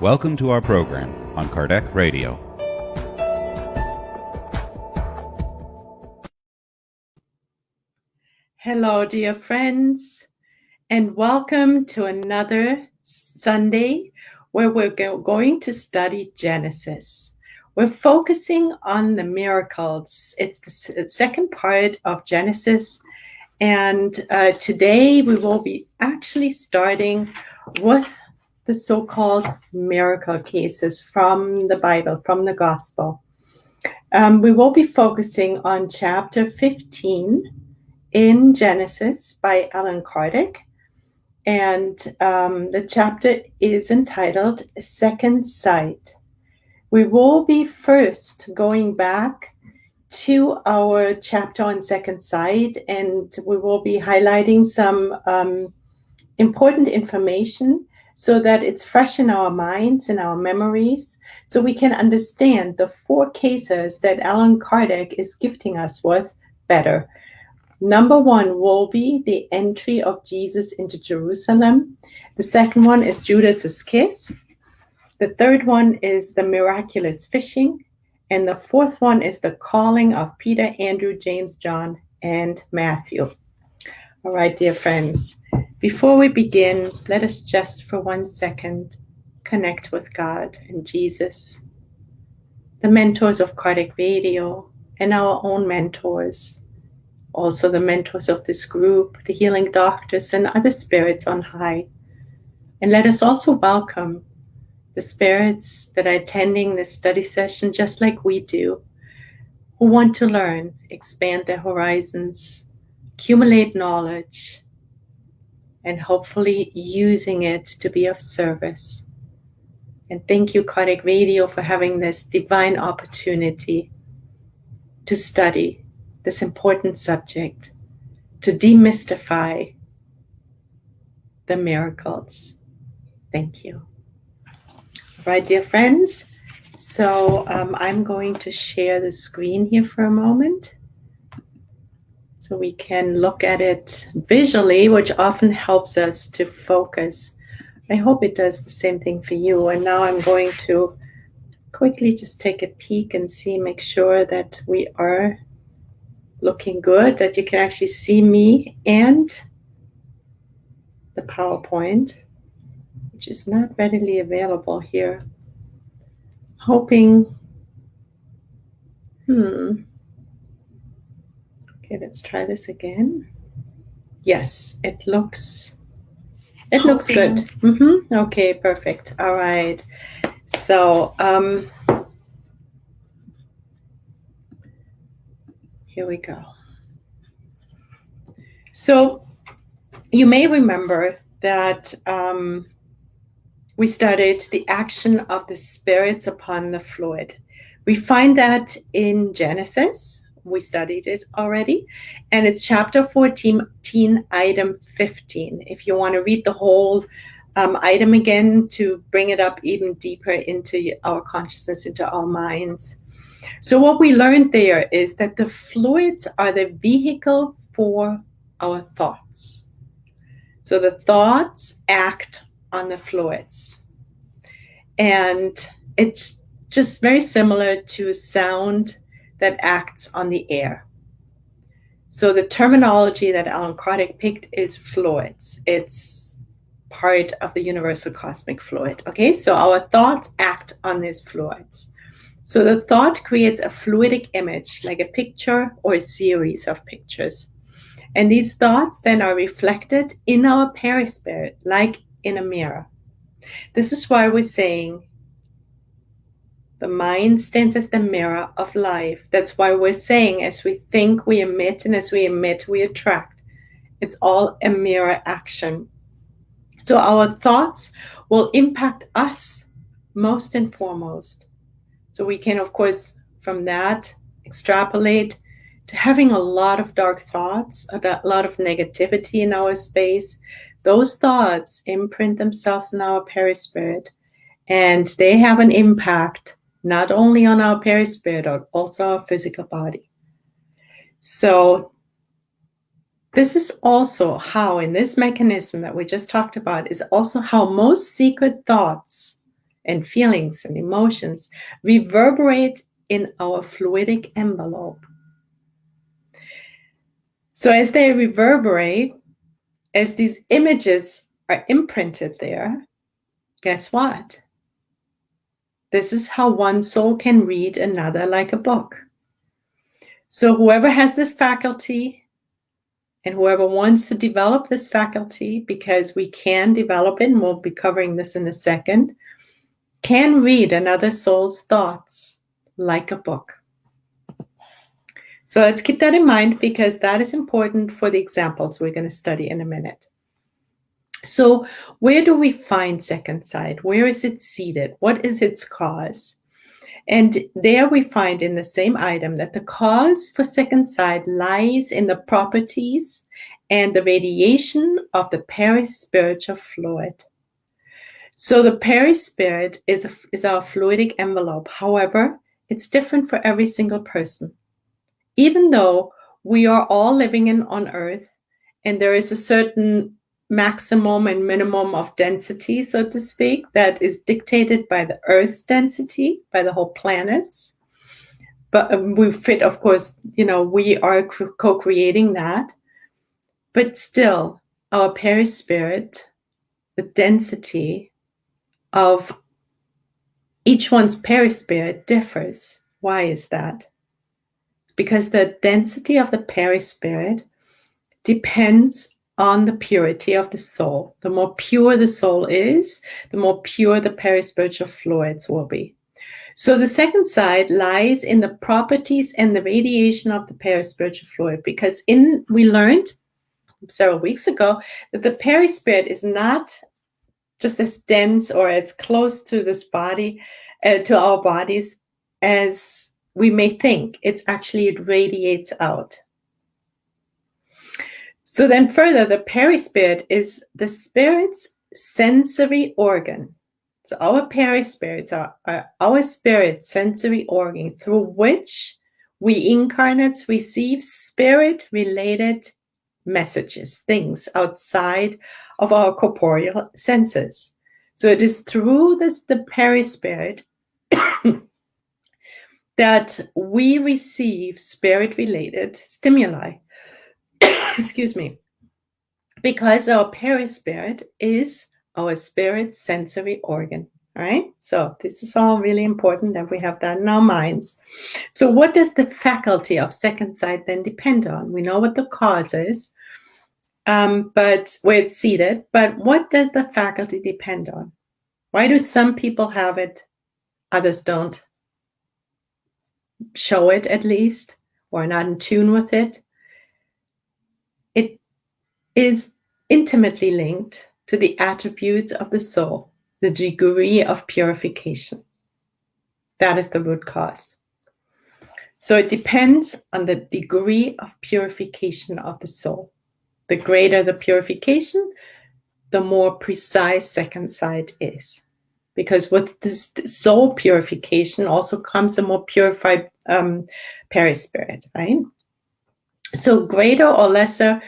Welcome to our program on Kardec Radio. Hello, dear friends, and welcome to another Sunday where we're going to study Genesis. We're focusing on the miracles. It's the second part of Genesis, and today we will be actually starting with the so-called miracle cases from the Bible, from the Gospel. We will be focusing on chapter 15 in Genesis by Allan Kardec, and the chapter is entitled Second Sight. We will be first going back to our chapter on second sight, and we will be highlighting some important information so that it's fresh in our minds and our memories, so we can understand the four cases that Allan Kardec is gifting us with better. Number one will be the entry of Jesus into Jerusalem. The second one is Judas's kiss. The third one is the miraculous fishing. And the fourth one is the calling of Peter, Andrew, James, John, and Matthew. All right, dear friends, before we begin, let us just for 1 second connect with God and Jesus, the mentors of Kardec Radio, and our own mentors. Also the mentors of this group, the healing doctors and other spirits on high. And let us also welcome the spirits that are attending this study session just like we do, who want to learn, expand their horizons, accumulate knowledge, and hopefully using it to be of service. And thank you, Kardec Radio, for having this divine opportunity to study this important subject, to demystify the miracles. Thank you. All right, dear friends. So I'm going to share the screen here for a moment so we can look at it visually, which often helps us to focus. I hope it does the same thing for you. And now I'm going to quickly just take a peek and make sure that we are looking good, that you can actually see me and the PowerPoint, which is not readily available here. Hoping, okay, let's try this again. Yes, it looks good. Okay, perfect. All right. So, here we go. So you may remember that we studied the action of the spirits upon the fluid. We find that in Genesis. We studied it already. And it's chapter 14, item 15. If you want to read the whole item again to bring it up even deeper into our consciousness, into our minds. So what we learned there is that the fluids are the vehicle for our thoughts. So the thoughts act on the fluids. And it's just very similar to sound that acts on the air. So the terminology that Allan Kardec picked is fluids. It's part of the universal cosmic fluid. Okay, so our thoughts act on these fluids. So the thought creates a fluidic image, like a picture or a series of pictures. And these thoughts then are reflected in our perispirit, like in a mirror. This is why we're saying the mind stands as the mirror of life. That's why we're saying as we think, we emit, and as we emit, we attract. It's all a mirror action. So our thoughts will impact us most and foremost. So we can, of course, from that extrapolate to having a lot of dark thoughts, a lot of negativity in our space. Those thoughts imprint themselves in our perispirit, and they have an impact not only on our perispirit, but also our physical body. So this is also how, in this mechanism that we just talked about, is also how most secret thoughts and feelings and emotions reverberate in our fluidic envelope. So as they reverberate, as these images are imprinted there, guess what? This is how one soul can read another like a book. So whoever has this faculty and whoever wants to develop this faculty, because we can develop it, and we'll be covering this in a second, can read another soul's thoughts like a book. So let's keep that in mind, because that is important for the examples we're going to study in a minute. So where do we find second sight? Where is it seated? What is its cause? And there we find in the same item that the cause for second sight lies in the properties and the radiation of the perispiritual fluid. So the perispirit is our fluidic envelope. However, it's different for every single person. Even though we are all living on Earth, and there is a certain maximum and minimum of density, so to speak, that is dictated by the Earth's density, by the whole planets. But we fit, of course, we are co-creating that. But still, our perispirit, the density of each one's perispirit differs. Why is that? It's because the density of the perispirit depends on the purity of the soul. The more pure the soul is, the more pure the perispiritual fluids will be. So the second side lies in the properties and the radiation of the perispiritual fluid, because we learned several weeks ago that the perispirit is not just as dense or as close to this body, to our bodies, as we may think. It's actually, it radiates out. So then further, the perispirit is the spirit's sensory organ. So our perispirits are our spirit sensory organ through which we incarnates receive spirit-related messages, things outside of our corporeal senses. So it is through the perispirit that we receive spirit-related stimuli. Excuse me. Because our perispirit is our spirit sensory organ. All right. So this is all really important that we have that in our minds. So what does the faculty of second sight then depend on? We know what the cause is, but where it's seated. But what does the faculty depend on? Why do some people have it, others don't? Show it at least, or not in tune with it. It is intimately linked to the attributes of the soul, the degree of purification. That is the root cause. So it depends on the degree of purification of the soul. The greater the purification, the more precise second sight is. Because with this soul purification also comes a more purified perispirit, right? So the greater or lesser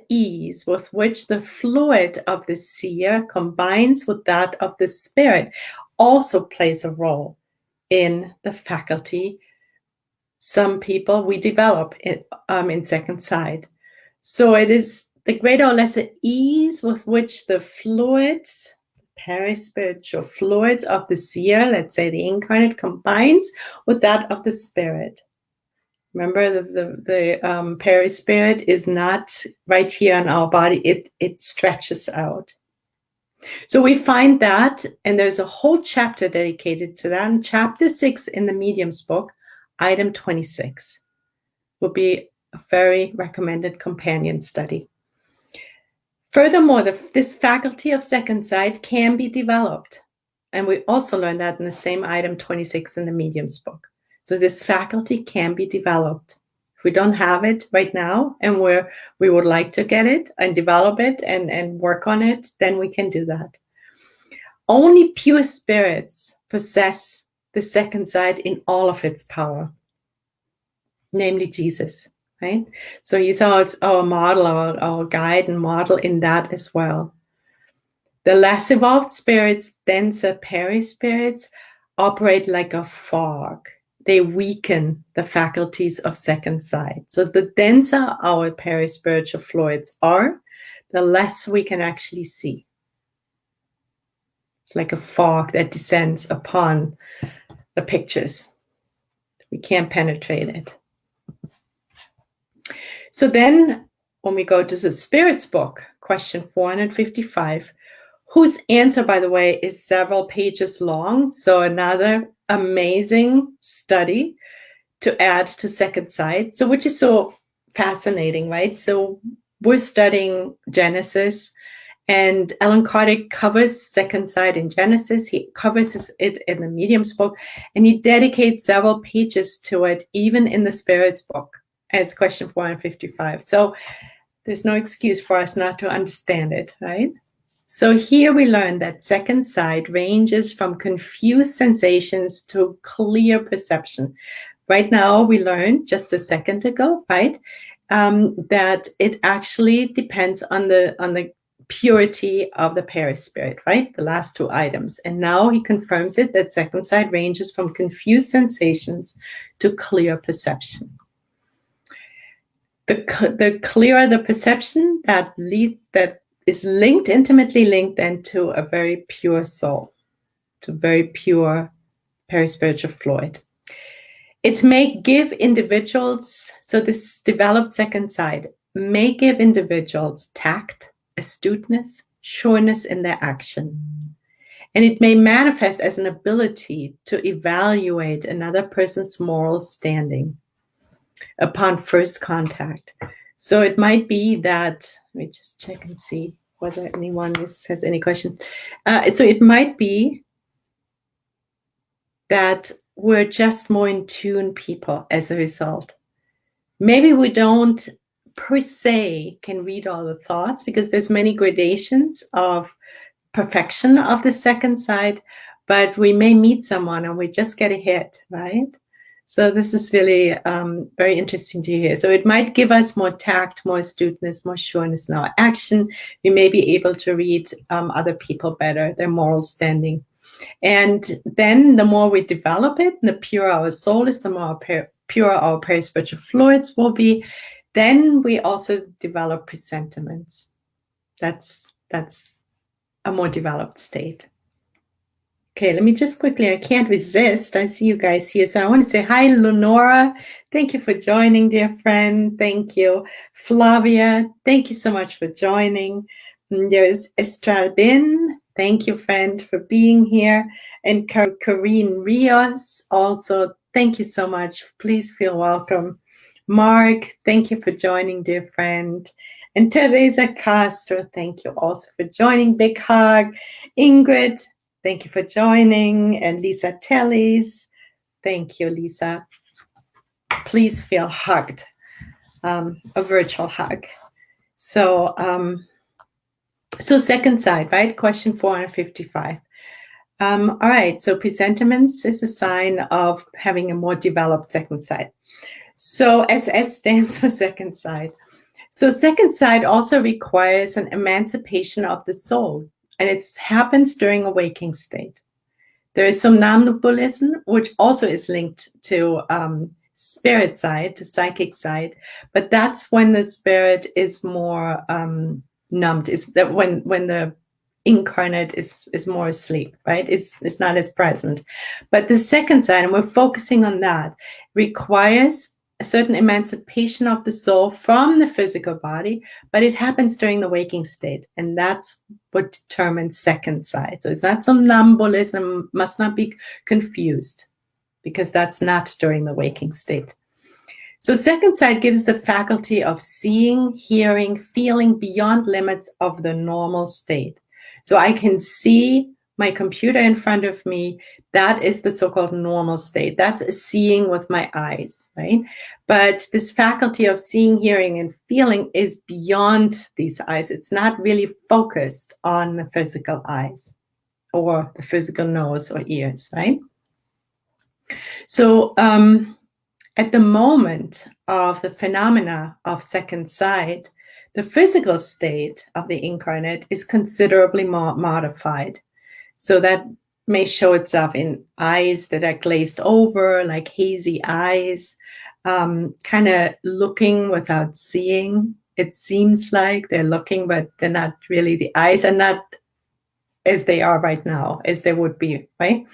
ease with which the fluid of the seer combines with that of the spirit also plays a role in the faculty. Some people we develop in second sight. So it is the greater or lesser ease with which the fluids, perispiritual fluids of the seer, let's say the incarnate, combines with that of the spirit. Remember, the perispirit is not right here in our body. It stretches out. So we find that, and there's a whole chapter dedicated to that. In chapter 6 in the Medium's book, item 26, will be a very recommended companion study. Furthermore, this faculty of second sight can be developed. And we also learned that in the same item 26 in the Medium's book. So this faculty can be developed. If we don't have it right now and we would like to get it and develop it and work on it, then we can do that. Only pure spirits possess the second sight in all of its power, namely Jesus. Right? So he's our model, our guide and model in that as well. The less evolved spirits, denser perispirits, operate like a fog. They weaken the faculties of second sight. So the denser our perispiritual fluids are, the less we can actually see. It's like a fog that descends upon the pictures. We can't penetrate it. So then when we go to the Spirits book, question 455, whose answer, by the way, is several pages long. So another amazing study to add to second sight. So which is so fascinating, right? So we're studying Genesis, and Alan Kardec covers second sight in Genesis. He covers it in the Medium's book, and he dedicates several pages to it, even in the Spirits book. And it's question 455. So there's no excuse for us not to understand it, right? So here we learn that second sight ranges from confused sensations to clear perception. Right now, we learned just a second ago, right, that it actually depends on the purity of the perispirit, right? The last two items. And now he confirms it that second sight ranges from confused sensations to clear perception. The clearer the perception, that is intimately linked then to a very pure soul, to very pure perispiritual fluid. It may give individuals, so this developed second sight may give individuals tact, astuteness, sureness in their action. And it may manifest as an ability to evaluate another person's moral standing upon first contact. So it might be that, let me just check and see whether anyone has any question. So it might be that we're just more in tune people as a result. Maybe we don't per se can read all the thoughts because there's many gradations of perfection of the second sight, but we may meet someone and we just get a hit, right? So this is really very interesting to hear. So it might give us more tact, more astuteness, more sureness in our action. We may be able to read other people better, their moral standing. And then the more we develop it, the purer our soul is, the more pure our perispiritual fluids will be. Then we also develop presentiments. That's a more developed state. Okay, let me just quickly, I can't resist. I see you guys here. So I want to say hi, Lenora. Thank you for joining, dear friend. Thank you. Flavia, thank you so much for joining. There's Estralbin. Thank you, friend, for being here. And Corinne Rios, also, thank you so much. Please feel welcome. Mark, thank you for joining, dear friend. And Teresa Castro, thank you also for joining. Big hug. Ingrid, thank you for joining. And Lisa Tellis, thank you, Lisa. Please feel hugged, a virtual hug. So, so second sight, right? Question 455. All right, so presentiments is a sign of having a more developed second sight. So SS stands for second sight. So second sight also requires an emancipation of the soul, and it happens during a waking state. There is somnambulism, which also is linked to spirit side, to psychic side, but that's when the spirit is more numbed, is that when the incarnate is more asleep, right? It's not as present. But the second side, and we're focusing on that, requires a certain emancipation of the soul from the physical body, but it happens during the waking state, and that's what determines second sight. So it's not somnambulism, must not be confused, because that's not during the waking state. So second sight gives the faculty of seeing, hearing, feeling beyond limits of the normal state. So I can see my computer in front of me. That is the so-called normal state. That's seeing with my eyes, right? But this faculty of seeing, hearing, and feeling is beyond these eyes. It's not really focused on the physical eyes or the physical nose or ears, right? So at the moment of the phenomena of second sight, The physical state of the incarnate is considerably more modified. So that may show itself in eyes that are glazed over, like hazy eyes, kind of looking without seeing. It seems like they're looking, but they're not really. The eyes are not as they are right now, as they would be, right?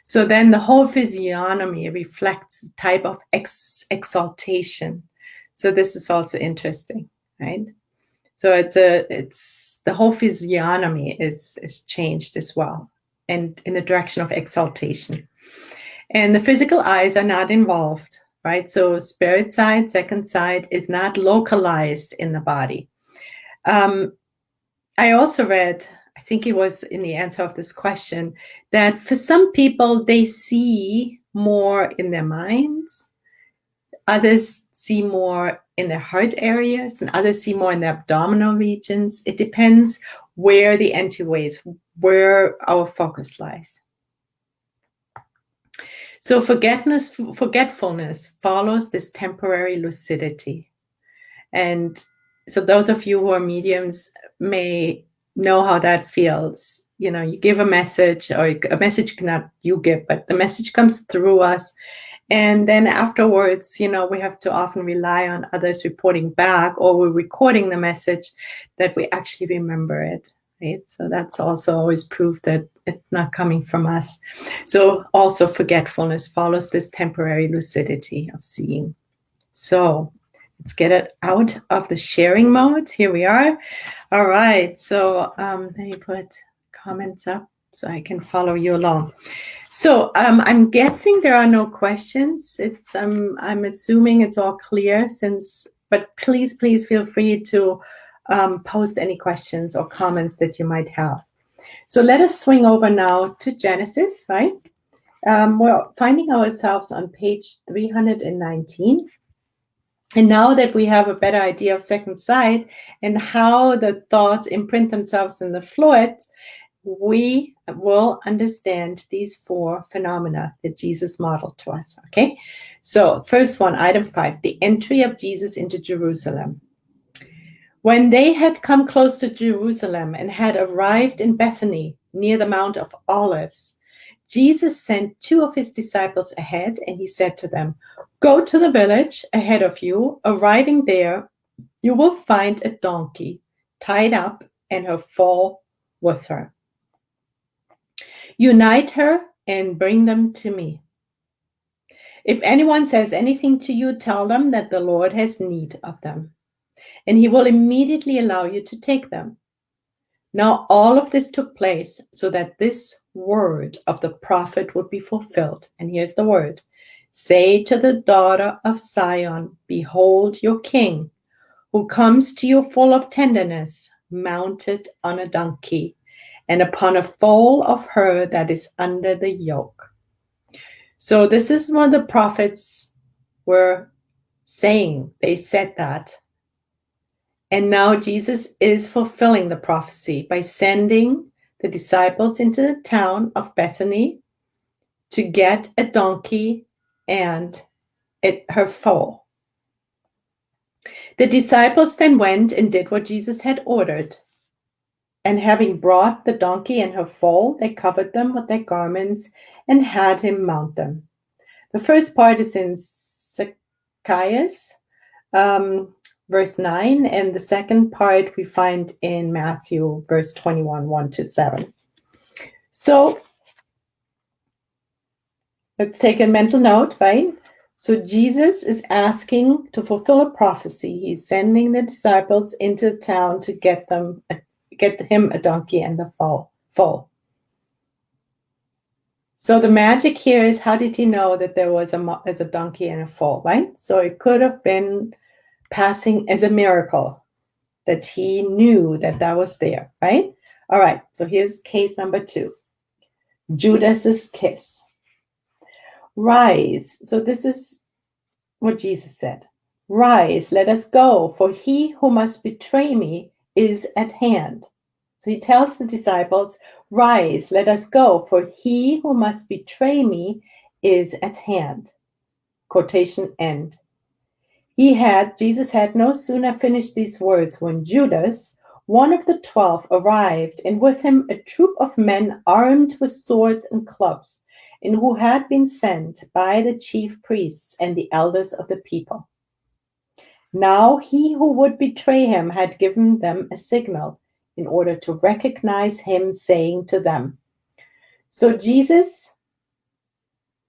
So then the whole physiognomy reflects a type of exaltation. So this is also interesting, right? So it's the whole physiognomy is changed as well, and in the direction of exaltation. And the physical eyes are not involved, right? So spirit side, second side is not localized in the body. I also read, I think it was in the answer of this question, that for some people, they see more in their minds. Others see more in their heart areas, and others see more in the abdominal regions. It depends where the entryways, where our focus lies. So forgetfulness follows this temporary lucidity. And so those of you who are mediums may know how that feels. You know, you give a message, or a message cannot you give, but the message comes through us. And then afterwards, you know, we have to often rely on others reporting back, or we're recording the message, that we actually remember it, right? So that's also always proof that it's not coming from us. So also forgetfulness follows this temporary lucidity of seeing. So let's get it out of the sharing mode. Here we are. All right. So let me put comments up so I can follow you along. So I'm guessing there are no questions. It's I'm assuming it's all clear but please feel free to post any questions or comments that you might have. So let us swing over now to Genesis, right? We're finding ourselves on page 319. And now that we have a better idea of second sight and how the thoughts imprint themselves in the fluids, we will understand these four phenomena that Jesus modeled to us, okay? So first one, item 5, the entry of Jesus into Jerusalem. When they had come close to Jerusalem and had arrived in Bethany near the Mount of Olives, Jesus sent 2 of his disciples ahead, and he said to them, "Go to the village ahead of you. Arriving there, you will find a donkey tied up and her foal with her. Unite her and bring them to me. If anyone says anything to you, tell them that the Lord has need of them, and he will immediately allow you to take them." Now all of this took place so that this word of the prophet would be fulfilled. And here's the word. "Say to the daughter of Zion, behold your king, who comes to you full of tenderness, mounted on a donkey, and upon a foal of her that is under the yoke." So this is what the prophets were saying. They said that. And now Jesus is fulfilling the prophecy by sending the disciples into the town of Bethany to get a donkey and her foal. The disciples then went and did what Jesus had ordered. And having brought the donkey and her foal, they covered them with their garments and had him mount them. The first part is in Zacchaeus, verse 9, and the second part we find in Matthew, verse 21, 1-7. So let's take a mental note, right? So Jesus is asking to fulfill a prophecy. He's sending the disciples into town to get him a donkey and the foal. So the magic here is, how did he know that there was a donkey and a foal, right? So it could have been passing as a miracle that he knew that was there, right? All right, so here's case number 2. Judas's kiss. "Rise." So this is what Jesus said. "Rise, let us go, for he who must betray me is at hand." So he tells the disciples, "Rise, let us go, for he who must betray me is at hand." Quotation end. Jesus had no sooner finished these words when Judas, one of the 12, arrived, and with him a troop of men armed with swords and clubs, and who had been sent by the chief priests and the elders of the people. Now he who would betray him had given them a signal in order to recognize him, saying to them. So Jesus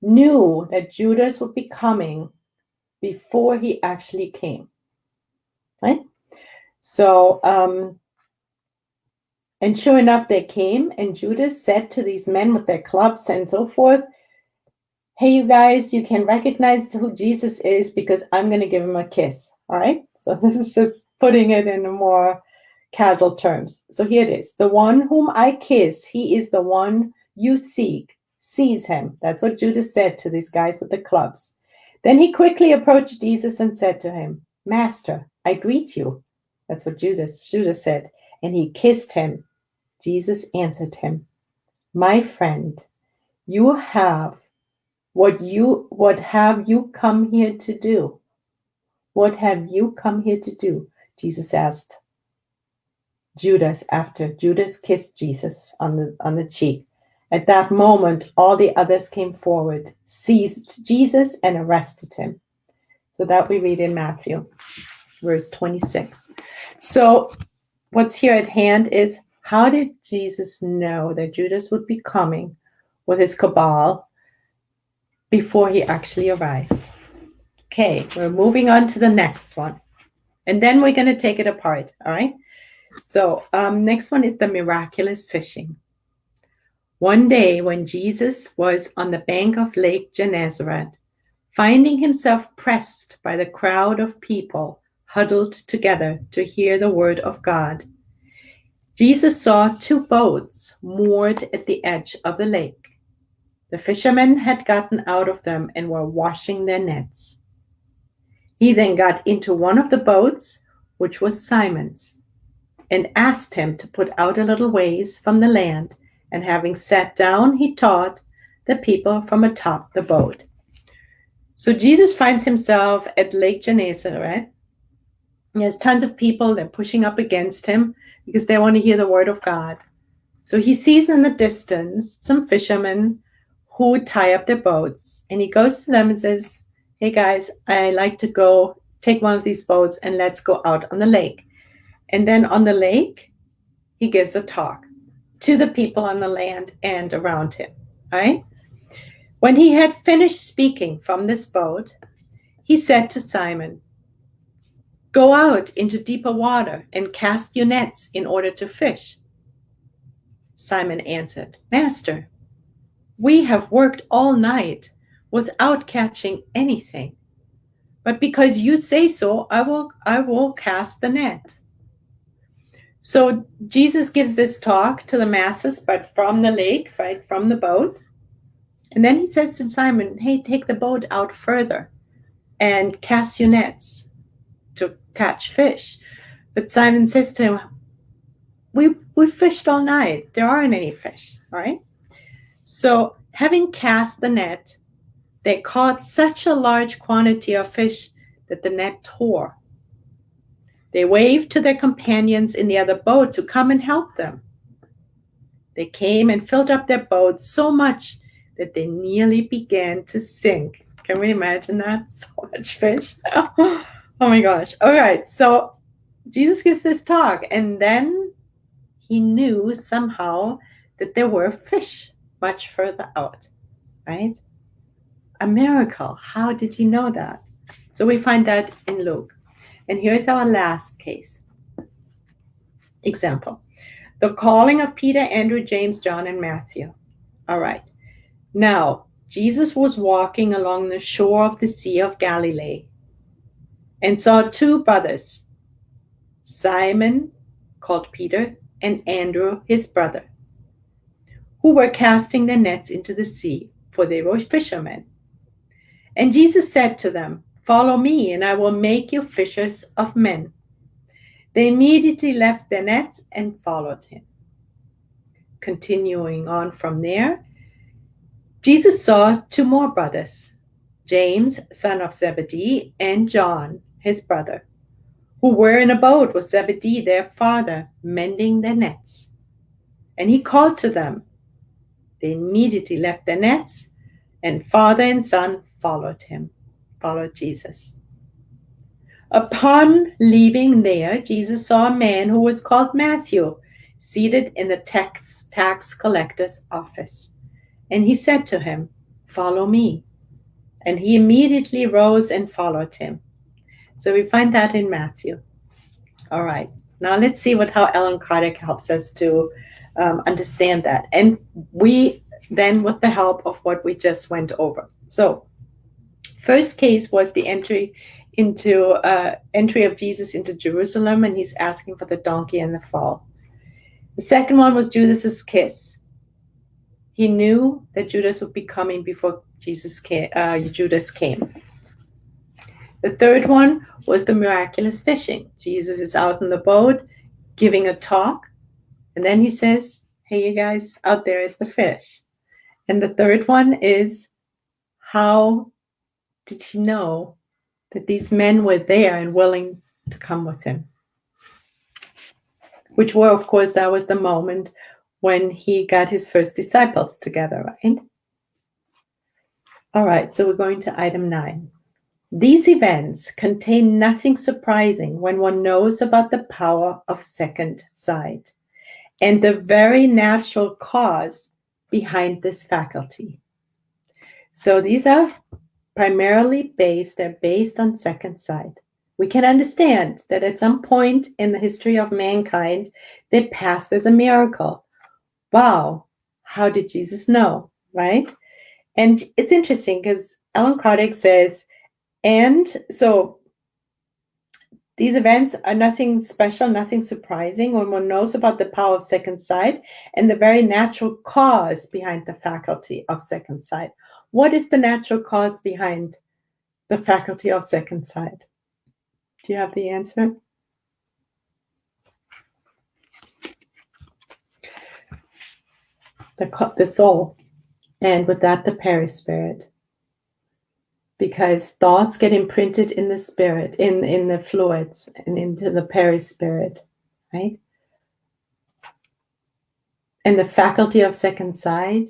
knew that Judas would be coming before he actually came. Right? So, and sure enough, they came, and Judas said to these men with their clubs and so forth, hey, you guys, you can recognize who Jesus is because I'm going to give him a kiss. All right? So this is just putting it in a more casual terms. So here it is. The one whom I kiss, he is the one you seek. Seize him. That's what Judas said to these guys with the clubs. Then he quickly approached Jesus and said to him, Master, I greet you. That's what Judas said. And he kissed him. Jesus answered him, my friend, what have you come here to do? What have you come here to do? Jesus asked Judas after Judas kissed Jesus on the cheek. At that moment, all the others came forward, seized Jesus, and arrested him. So that we read in Matthew, verse 26. So what's here at hand is, how did Jesus know that Judas would be coming with his cabal before he actually arrived? Okay, we're moving on to the next one. And then we're going to take it apart, all right? So next one is the miraculous fishing. One day when Jesus was on the bank of Lake Gennesaret, finding himself pressed by the crowd of people huddled together to hear the word of God, Jesus saw 2 boats moored at the edge of the lake. The fishermen had gotten out of them and were washing their nets. He then got into one of the boats, which was Simon's, and asked him to put out a little ways from the land, and having sat down, he taught the people from atop the boat. So Jesus finds himself at Lake Gennesaret. There's tons of people, they're pushing up against him because they want to hear the word of God. So he sees in the distance some fishermen who tie up their boats, and he goes to them and says, hey guys, I like to go take one of these boats and let's go out on the lake. And then on the lake, he gives a talk to the people on the land and around him. All right? When he had finished speaking from this boat, he said to Simon, go out into deeper water and cast your nets in order to fish. Simon answered, Master, we have worked all night without catching anything. But because you say so, I will cast the net. So Jesus gives this talk to the masses, but from the lake, right, from the boat. And then he says to Simon, hey, take the boat out further and cast your nets to catch fish. But Simon says to him, we fished all night. There aren't any fish, all right? So having cast the net, they caught such a large quantity of fish that the net tore. They waved to their companions in the other boat to come and help them. They came and filled up their boats so much that they nearly began to sink. Can we imagine that? So much fish. Oh my gosh. All right. So Jesus gives this talk, and then he knew somehow that there were fish much further out, right? A miracle. How did he know that? So we find that in Luke. And here's our last case. Example. The calling of Peter, Andrew, James, John, and Matthew. All right. Now, Jesus was walking along the shore of the Sea of Galilee and saw 2 brothers, Simon, called Peter, and Andrew, his brother, who were casting their nets into the sea, for they were fishermen. And Jesus said to them, follow me, and I will make you fishers of men. They immediately left their nets and followed him. Continuing on from there, Jesus saw 2 more brothers, James, son of Zebedee, and John, his brother, who were in a boat with Zebedee, their father, mending their nets. And he called to them. They immediately left their nets, and father and son followed Jesus. Upon leaving there, Jesus saw a man who was called Matthew, seated in the tax collector's office. And he said to him, "Follow me." And he immediately rose and followed him. So we find that in Matthew. All right. Now let's see how Alan Kardec helps us to understand that. And we then, with the help of what we just went over. So first case was the entry of Jesus into Jerusalem, and he's asking for the donkey and the fall. The second one was Judas's kiss. He knew that Judas would be coming before Judas came. The third one was the miraculous fishing. Jesus is out in the boat giving a talk, and then he says, "Hey, you guys, out there is the fish." And the third one is, how did he know that these men were there and willing to come with him? Which were, of course, that was the moment when he got his first disciples together, right? All right, so we're going to item 9. These events contain nothing surprising when one knows about the power of second sight and the very natural cause behind this faculty. So these are primarily based on second sight. We can understand that at some point in the history of mankind, they passed as a miracle. Wow, how did Jesus know, right? And it's interesting because Alan Kardec says, and so these events are nothing special, nothing surprising when one knows about the power of second sight and the very natural cause behind the faculty of second sight. What is the natural cause behind the faculty of second sight? Do you have the answer? The soul, and with that, the perispirit. Because thoughts get imprinted in the spirit, in the fluids, and into the perispirit, right? And the faculty of second sight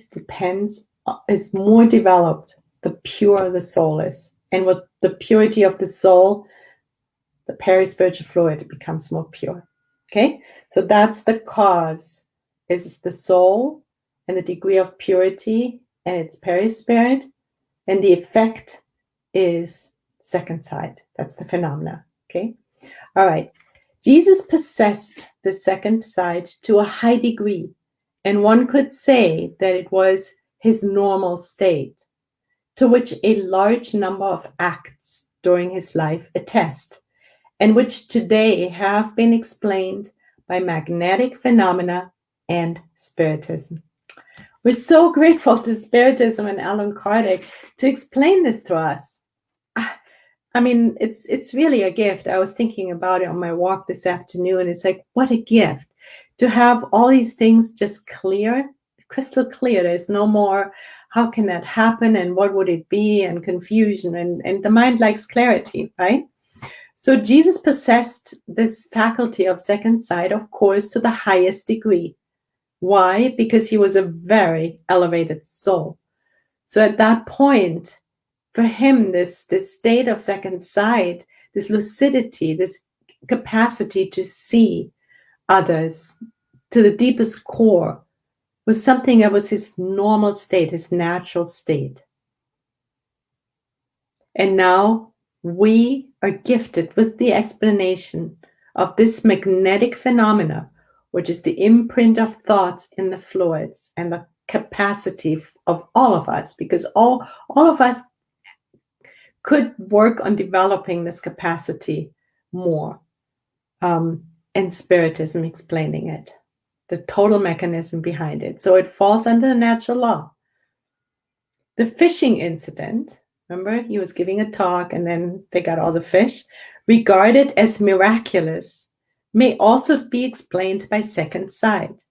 is more developed the purer the soul is. And with the purity of the soul, the perispiritual fluid becomes more pure. Okay? So that's the cause, is the soul and the degree of purity and its perispirit, and the effect is second sight. That's the phenomena. Okay. All right. Jesus possessed the second sight to a high degree, and one could say that it was his normal state, to which a large number of acts during his life attest, and which today have been explained by magnetic phenomena and spiritism. We're so grateful to Spiritism and Alan Kardec to explain this to us. I mean, it's really a gift. I was thinking about it on my walk this afternoon. It's like, what a gift to have all these things just clear, crystal clear. There's no more, how can that happen and what would it be, and confusion, and the mind likes clarity, right? So Jesus possessed this faculty of second sight, of course, to the highest degree. Why? Because he was a very elevated soul. So at that point, for him, this state of second sight, this lucidity, this capacity to see others to the deepest core, was something that was his normal state, his natural state. And now we are gifted with the explanation of this magnetic phenomena, which is the imprint of thoughts in the fluids and the capacity of all of us, because all of us could work on developing this capacity more. And Spiritism explaining it, the total mechanism behind it. So it falls under the natural law. The fishing incident, remember, he was giving a talk and then they got all the fish, regarded as miraculous, may also be explained by second sight.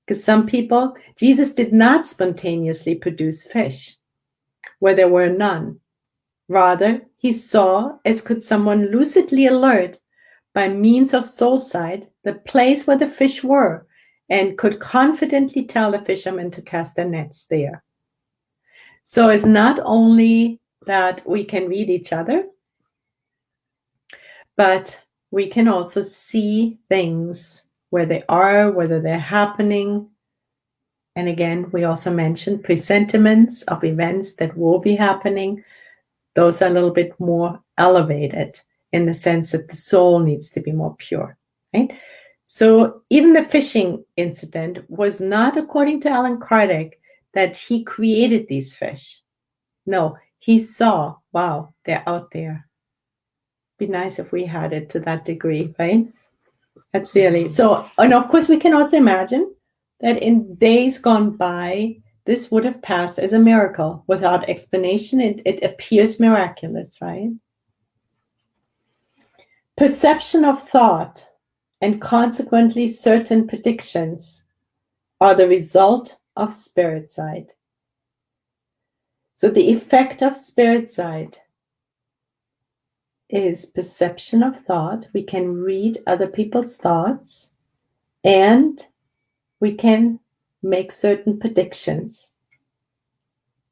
Because some people, Jesus did not spontaneously produce fish where there were none, Rather, he saw, as could someone lucidly alert by means of soul sight, the place where the fish were, and could confidently tell the fishermen to cast their nets there. So it's not only that we can read each other, but we can also see things where they are, whether they're happening. And again, we also mentioned presentiments of events that will be happening. Those are a little bit more elevated in the sense that the soul needs to be more pure, right? So even the fishing incident was not, according to Allan Kardec, that he created these fish. No, he saw, wow, they're out there. Be nice if we had it to that degree, right? That's really so. And of course, we can also imagine that in days gone by, this would have passed as a miracle without explanation. It appears miraculous, right? Perception of thought and consequently certain predictions are the result of spirit sight. So the effect of spirit sight is perception of thought. We can read other people's thoughts and we can make certain predictions.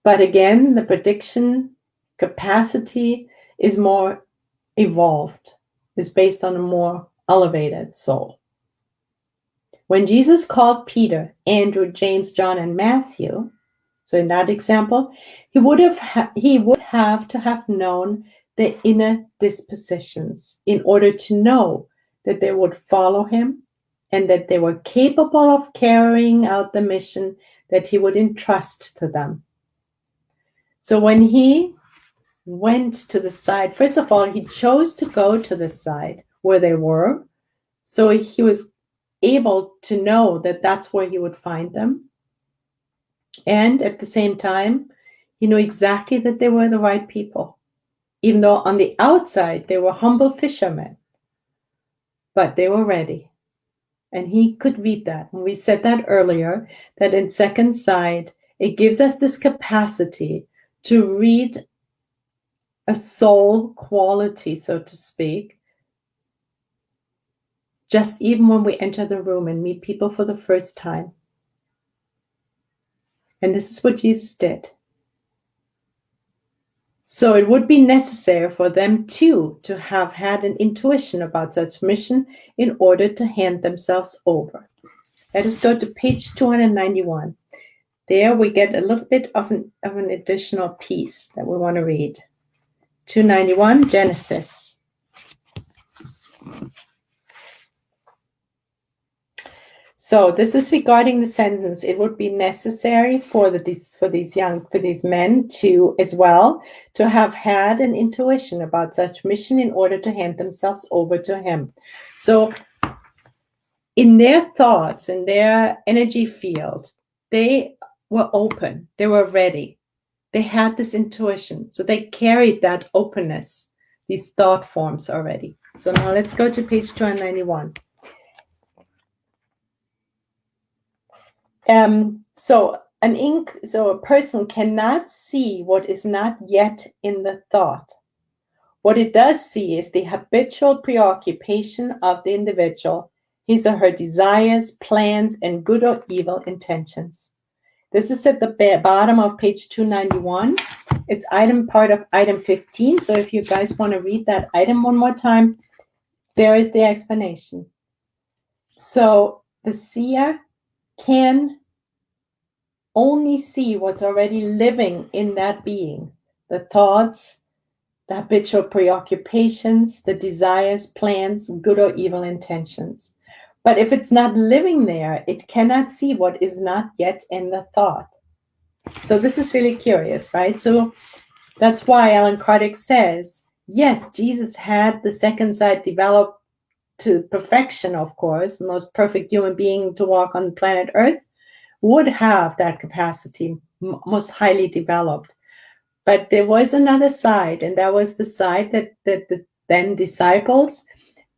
But again, the prediction capacity is more evolved, is based on a more elevated soul. When Jesus called Peter, Andrew, James, John, and Matthew, so in that example, he would have to have known the inner dispositions in order to know that they would follow him and that they were capable of carrying out the mission that he would entrust to them. So when he went to the side, first of all, he chose to go to the side where they were. So he was able to know that that's where he would find them. And at the same time, he knew exactly that they were the right people, even though on the outside they were humble fishermen, but they were ready. And he could read that. And we said that earlier, that in second sight, it gives us this capacity to read a soul quality, so to speak, just even when we enter the room and meet people for the first time. And this is what Jesus did. So it would be necessary for them too to have had an intuition about such mission in order to hand themselves over. Let us go to page 291. There we get a little bit of an additional piece that we want to read. 291, Genesis. So this is regarding the sentence. It would be necessary for these men to as well to have had an intuition about such mission in order to hand themselves over to him. So in their thoughts, in their energy field, they were open. They were ready. They had this intuition. So they carried that openness, these thought forms already. So now let's go to page 291. So a person cannot see what is not yet in the thought. What it does see is the habitual preoccupation of the individual, his or her desires, plans, and good or evil intentions. This is at the bottom of page 291. It's part of item 15. So if you guys want to read that item one more time, there is the explanation. So the seer can only see what's already living in that being, the thoughts, the habitual preoccupations, the desires, plans, good or evil intentions. But if it's not living there, it cannot see what is not yet in the thought. So this is really curious, right? So that's why Allan Kardec says, yes, Jesus had the second sight developed to perfection, of course. The most perfect human being to walk on planet Earth would have that capacity most highly developed. But there was another side, and that was the side that the then disciples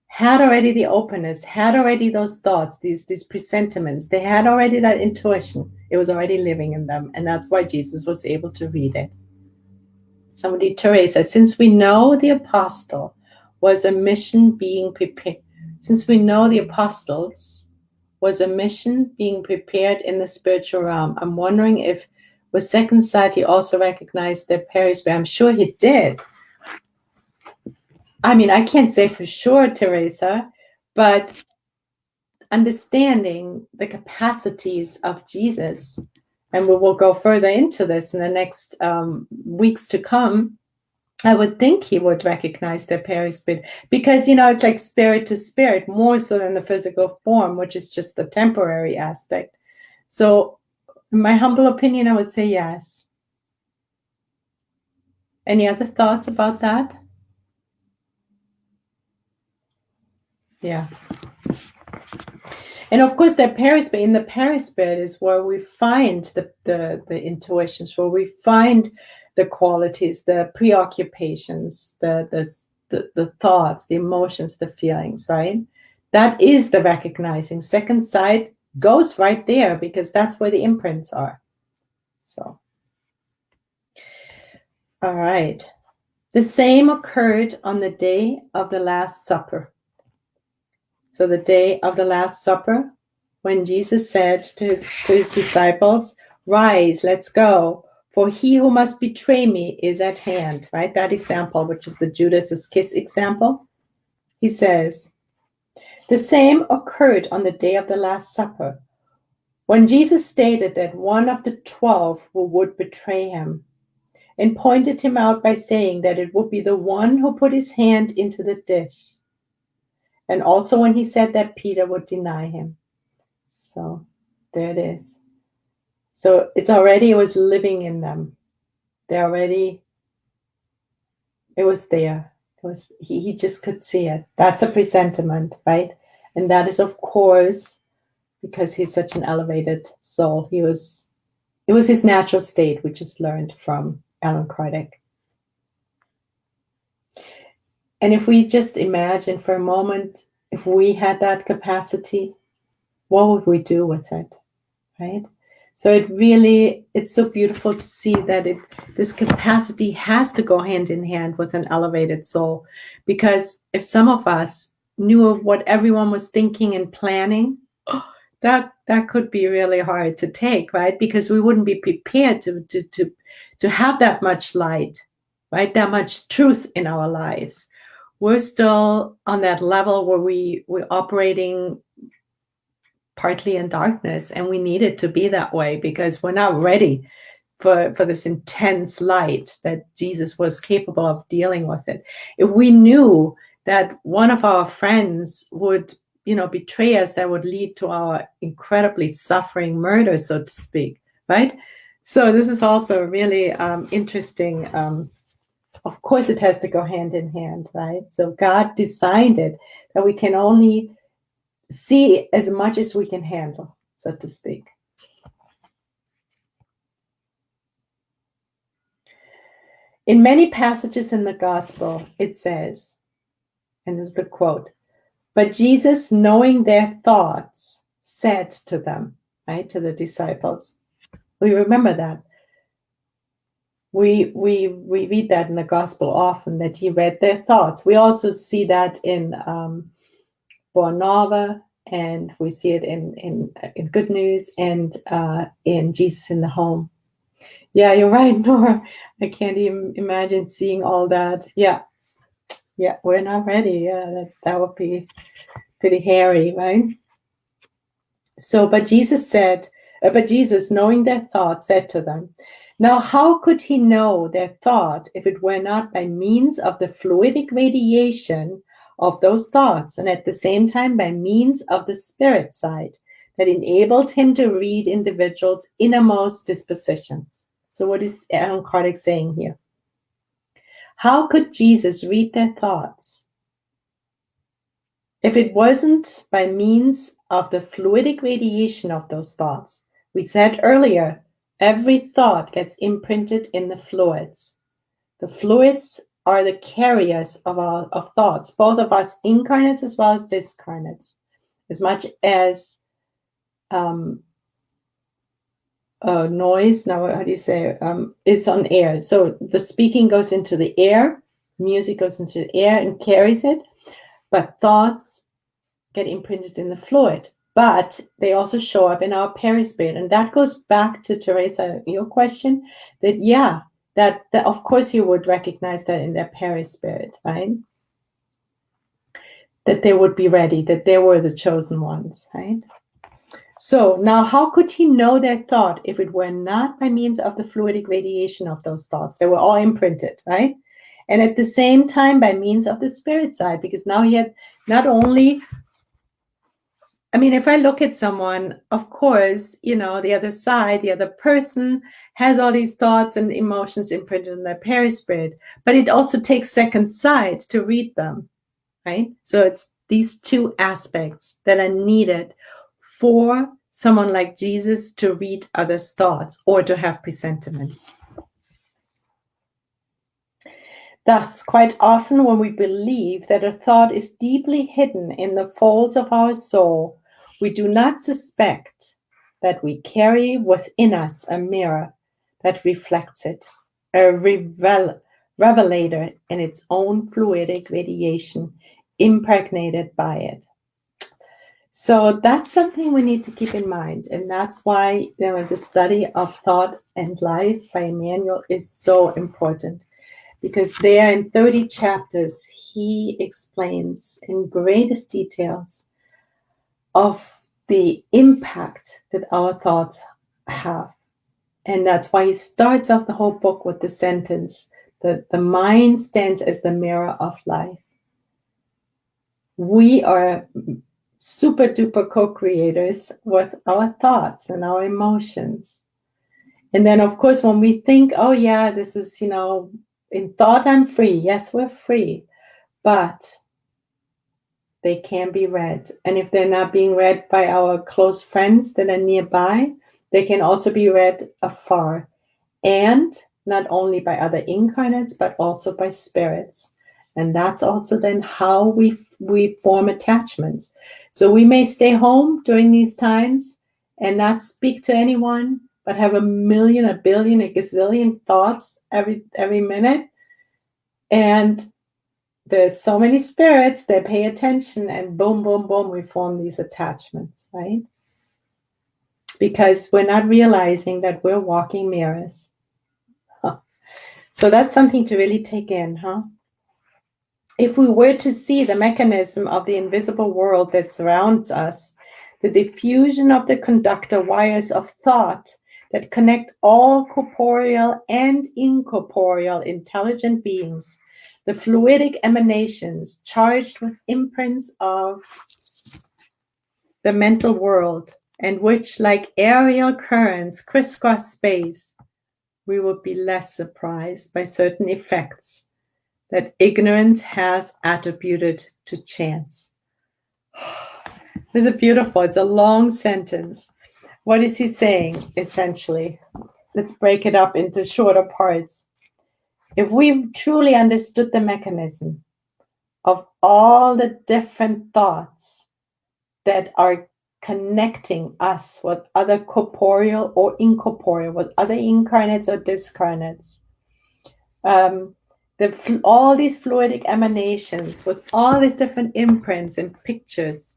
had already the openness, had already those thoughts, these presentiments. They had already that intuition. It was already living in them, and that's why Jesus was able to read it. Somebody, Teresa, since we know the apostle was a mission being prepared, since we know the apostles was a mission being prepared in the spiritual realm, I'm wondering if with Second Sight he also recognized their perisphere. I'm sure he did. I mean, I can't say for sure, Teresa, but understanding the capacities of Jesus, and we will go further into this in the next weeks to come, I would think he would recognize their perispirit, because, it's like spirit to spirit, more so than the physical form, which is just the temporary aspect. So in my humble opinion, I would say yes. Any other thoughts about that? Yeah. And of course, the perispirit, in the perispirit is where we find the intuitions, where we find the qualities, the preoccupations, the thoughts, the emotions, the feelings, right? That is the recognizing. Second sight goes right there because that's where the imprints are. So, all right. The same occurred on the day of the Last Supper. So the day of the Last Supper, when Jesus said to his disciples, "Rise, let's go, for he who must betray me is at hand," right? That example, which is the Judas's kiss example. He says, the same occurred on the day of the Last Supper, when Jesus stated that one of the 12 who would betray him, and pointed him out by saying that it would be the one who put his hand into the dish. And also when he said that Peter would deny him. So there it is. So it was living in them. It was there. He just could see it. That's a presentiment, right? And that is, of course, because he's such an elevated soul. It was his natural state, we just learned from Alan Kardec. And if we just imagine for a moment, if we had that capacity, what would we do with it, right? So it's so beautiful to see that this capacity has to go hand in hand with an elevated soul. Because if some of us knew of what everyone was thinking and planning, that could be really hard to take, right? Because we wouldn't be prepared to have that much light, right? That much truth in our lives. We're still on that level where we're operating partly in darkness, and we need it to be that way because we're not ready for this intense light that Jesus was capable of dealing with it. If we knew that one of our friends would, betray us, that would lead to our incredibly suffering murder, so to speak, right? So this is also really interesting. Of course, it has to go hand in hand, right? So God designed it that we can only see as much as we can handle, so to speak. In many passages in the gospel, it says, and this is the quote, "But Jesus, knowing their thoughts, said to them," right, to the disciples. We remember that. We read that in the gospel often, that he read their thoughts. We also see that in Bonava, and we see it in Good News, and in Jesus in the Home. Yeah, you're right, Nora. I can't even imagine seeing all that. Yeah, we're not ready. Yeah, that would be pretty hairy, right? So, but Jesus, knowing their thoughts, said to them, "Now how could he know their thought if it were not by means of the fluidic radiation of those thoughts, and at the same time by means of the spirit side that enabled him to read individuals' innermost dispositions?" So what is Alan Kardec saying here? How could Jesus read their thoughts if it wasn't by means of the fluidic radiation of those thoughts? We said earlier, every thought gets imprinted in the fluids. The fluids are the carriers of thoughts, both of us incarnates as well as discarnates. As much as noise. Now, how do you say? It's on air. So the speaking goes into the air, music goes into the air and carries it, but thoughts get imprinted in the fluid. But they also show up in our perispirit. And that goes back to Teresa, your question, that of course you would recognize that in their perispirit, right? That they would be ready, that they were the chosen ones, right? So now how could he know their thought if it were not by means of the fluidic radiation of those thoughts? They were all imprinted, right? And at the same time by means of the spirit side, because now he had not only, I mean, if I look at someone, of course, the other side, the other person has all these thoughts and emotions imprinted in their perispirit, but it also takes second sight to read them, right? So it's these two aspects that are needed for someone like Jesus to read others' thoughts or to have presentiments. Thus, quite often when we believe that a thought is deeply hidden in the folds of our soul, we do not suspect that we carry within us a mirror that reflects it, a revelator in its own fluidic radiation, impregnated by it. So that's something we need to keep in mind. And that's why the study of thought and life by Emmanuel is so important. Because there in 30 chapters, he explains in greatest details of the impact that our thoughts have. And that's why he starts off the whole book with the sentence that the mind stands as the mirror of life. We are super duper co-creators with our thoughts and our emotions. And then, of course, when we think, oh yeah, this is, in thought I'm free. Yes, we're free, but they can be read. And if they're not being read by our close friends that are nearby, they can also be read afar. And not only by other incarnates, but also by spirits. And that's also then how we form attachments. So we may stay home during these times and not speak to anyone, but have a million, a billion, a gazillion thoughts every minute. And there's so many spirits that pay attention, and boom, boom, boom, we form these attachments, right? Because we're not realizing that we're walking mirrors. So that's something to really take in, If we were to see the mechanism of the invisible world that surrounds us, the diffusion of the conductor wires of thought that connect all corporeal and incorporeal intelligent beings, the fluidic emanations charged with imprints of the mental world, and which, like aerial currents, crisscross space, we would be less surprised by certain effects that ignorance has attributed to chance. This is beautiful. It's a long sentence. What is he saying, essentially? Let's break it up into shorter parts. If we truly understood the mechanism of all the different thoughts that are connecting us with other corporeal or incorporeal, with other incarnates or discarnates, all these fluidic emanations with all these different imprints and pictures,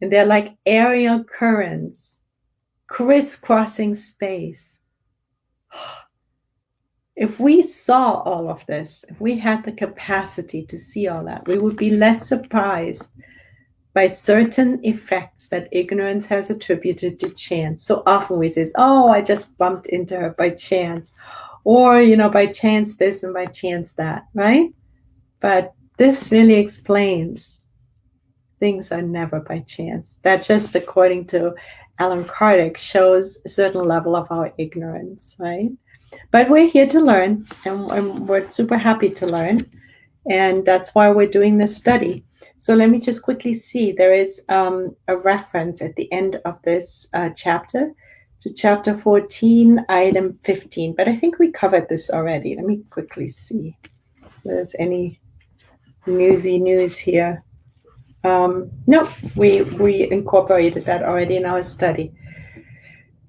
and they're like aerial currents crisscrossing space. If we saw all of this, if we had the capacity to see all that, we would be less surprised by certain effects that ignorance has attributed to chance. So often we say, oh, I just bumped into her by chance. Or, by chance this and by chance that, right? But this really explains things are never by chance. That just, according to Allan Kardec, shows a certain level of our ignorance, right? But we're here to learn, and we're super happy to learn. And that's why we're doing this study. So let me just quickly see. There is a reference at the end of this chapter to chapter 14, item 15. But I think we covered this already. Let me quickly see if there's any newsy news here. No, we incorporated that already in our study.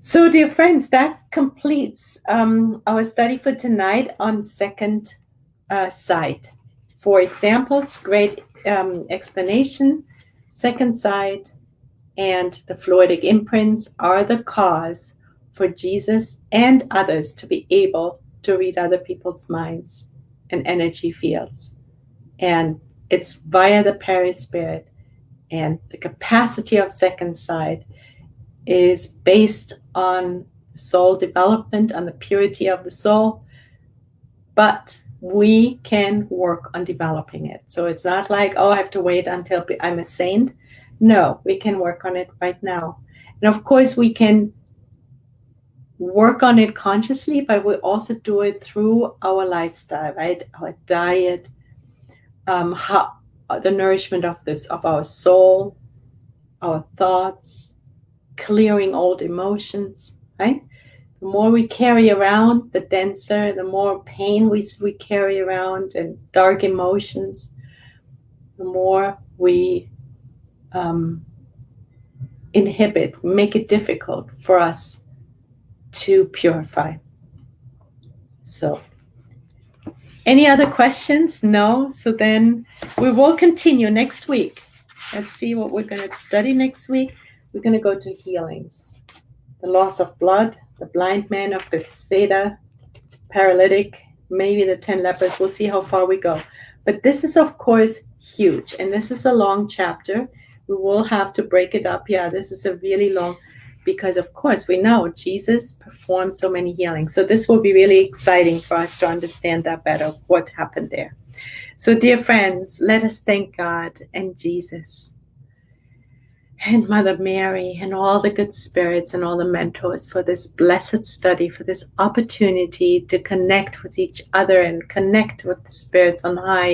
So, dear friends, that completes our study for tonight on second side. For examples, great explanation, second side, and the fluidic imprints are the cause for Jesus and others to be able to read other people's minds and energy fields. And it's via the perispirit, and the capacity of second side is based on soul development, on the purity of the soul, but we can work on developing it. So it's not like, oh, I have to wait until I'm a saint. No, we can work on it right now. And of course, we can work on it consciously, but we also do it through our lifestyle, right? Our diet, how the nourishment of our soul, our thoughts, clearing old emotions, right? The more we carry around, the denser, the more pain we carry around and dark emotions, the more we inhibit, make it difficult for us to purify. So, any other questions? No? So then we will continue next week. Let's see what we're going to study next week. We're going to go to healings. The loss of blood, the blind man of Bethsaida, paralytic, maybe the 10 lepers. We'll see how far we go. But this is, of course, huge. And this is a long chapter. We will have to break it up. Yeah, this is a really long, because, of course, we know Jesus performed so many healings. So this will be really exciting for us to understand that better, what happened there. So, dear friends, let us thank God and Jesus and Mother Mary and all the good spirits and all the mentors for this blessed study, for this opportunity to connect with each other and connect with the spirits on high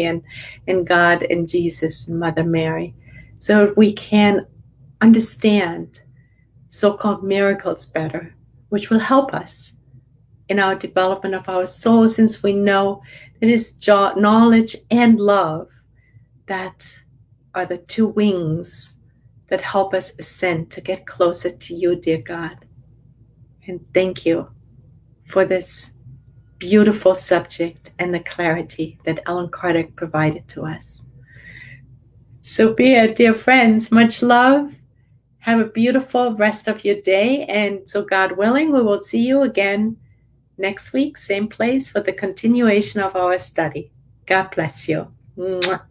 and God and Jesus and Mother Mary, so we can understand so-called miracles better, which will help us in our development of our soul, since we know it is knowledge and love that are the two wings that help us ascend to get closer to you, dear God. And thank you for this beautiful subject and the clarity that Allan Kardec provided to us. So be it, dear friends. Much love. Have a beautiful rest of your day. And so, God willing, we will see you again next week, same place, for the continuation of our study. God bless you. Mwah.